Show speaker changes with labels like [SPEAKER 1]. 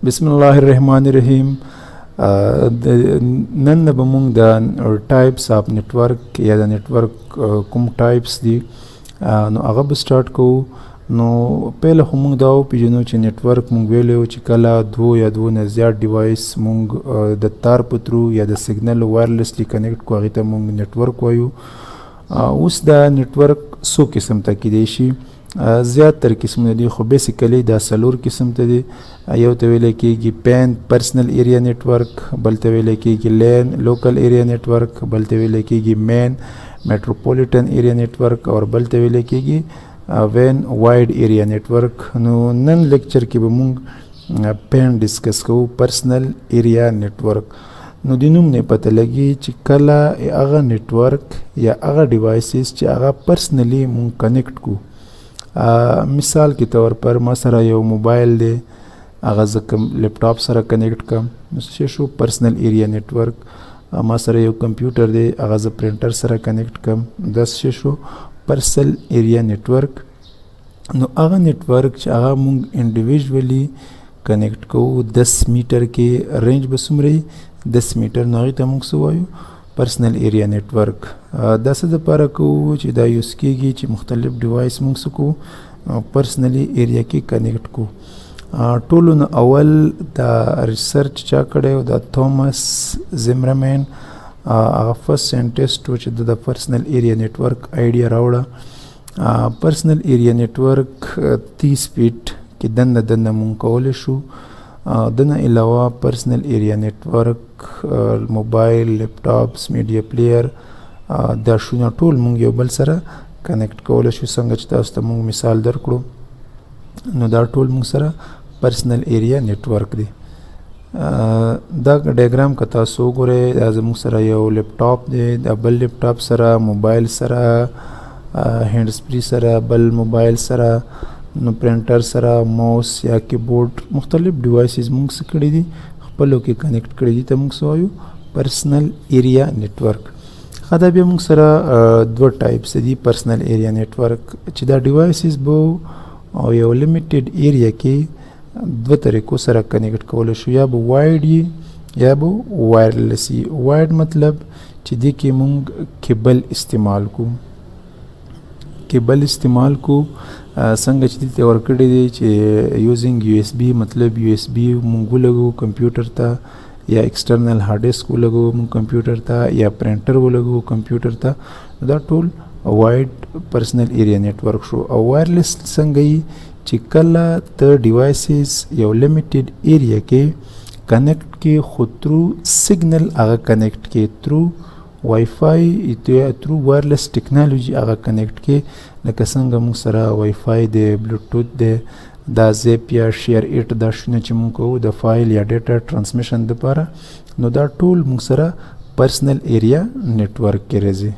[SPEAKER 1] بسم الله الرحمن الرحیم. نن به موږ د ټایپس اف نتورک یا د نتورک کوم ټایپس دي نو هغه به سٹارټ کوو. نو پهله خو موږ دا وپېژنو چې نتورک موږ ویلی و چې کله دوه یا دوه نه زیات ډیوایس موږ د تار په ترو یا د سیګنل وایرلیسلی کنیکټ کړو هغې ته موږ نتورک وایو. اوس دا نتورک څو قسم ته کیدی شي؟ زیات تر قسمونه دي خو بیسیکلی دا څلور قسم ته دي. یو ته ویلی کېږي پین پرسنل ایریا نتورک، بل ته ویلی کېږي لین لوکل ایریا نتورک، بل ته ویلی کېږي مین میټروپولیټن ایریا نتورک او بل ته ویلی کېږي وین وایډ ایریا نتورک. نو نن لیکچر کې به مونږ پین ډسکس کوو، پرسنل ایریا نتورک. نو د نوم نه پته لګي چې کله هغه نتورک یا هغه ډیوایسز چې هغه پرسنلی مونږ کنیکټ کو. مثال کې طور پر ما سره یو موبایل دی، هغه زه کوم لیپټاپ سره کنیکټ کړم نو څه شو پرسنل ایریا نتورک. ما سره یو کمپیوټر دی، هغه زه پرنټر سره کنیکټ کړم دا څه شو پرسنل ایریا نتورک. نو هغه نتورک چې هغه مونږ انډیویژولی کنیکټ کوو 10 میټر کې رینج به څومره 10 میټر، نو هغې ته مونږ څه وایو پرسنل ایریا نتورک. دا څه دپاره کوو چې دا یوز کېږي چې مختلف ډیوایس مونږ څه کوو پرسنلی ایریا کې کنیکټ کوو. ټولو نه اول دا ریسرچ چا کړی و، دا توماس زیمرمین هغه فرست ساینټسټ و چې د پرسنل ایریا نتورک آیډیا راوړه. پرسنل ایریا نتورک 30 فیټ کې دننه مونږ کولی شو. دنه علاوه پرسنل ایریا نتورک موبایل، لیپټاپس، میډیا پلیر دا شونه ټول مونږ یو بل سره کنیکټ کولی شو. څنګه چې تاسو ته مونږ مثال درکړو نو دا ټول مونږ سره پرسنل ایریا نتورک دی. دا ډایګرام که تاسو وګورئ دا زموږ سره یو لیپټاپ دی، دا بل لیپټاپ سره موبایل سره هینډ سپری سره بل موبایل سره نو پرنټر سره ماوس یا کیبورډ مختلف ډیوایسز مونږ څه کړي دي خپلو کې کنیکټ کړي دي ته مونږ څه وایو پرسنل ایریا نتورک. ښه دا بیا مونږ سره دوه ټایپس دي پرسنل ایریا نتورک چې دا ډیوایسز به او یو لیمیټډ ایریا کې دوه طریقو سره کنیکټ کولی شو، یا به وایډ وي یا به وایرلیس وي. وایډ مطلب چې دې کې مونږ کیبل استعمال کو. کیبل استعمال کو څنګه چې دې ته ورکړی دی چې یوزینګ یو ایس بي مطلب یو ایس بي مونږ ولګو کمپیوټر ته، یا ایکسټرنل هارډ ډسک ولګو مونږ کمپیوټر ته، یا پرنټر ولګو کمپیوټر ته. دا ټول وایډ پرسنل ایریا نتورک شو. او وایرلیس څنګه یي چې کله ته ډیوایسز یو لیمیټډ ایریا کې کنیکټ کې خو ترو سیګنل هغه کنیکټ کې ترو وای فای ترو وایرلیس ټیکنالوژي هغه کنیکټ کې، لکه څنګه موږ سره وای فای دی، بلوټوث دی، دا زیپ یا شیر ایټ دا شونه چې موږ کوو د فایل یا ډیټا ټرانسمیشن دپاره. نو دا ټول موږ سره پرسنل ایریا نتورک کې راځي.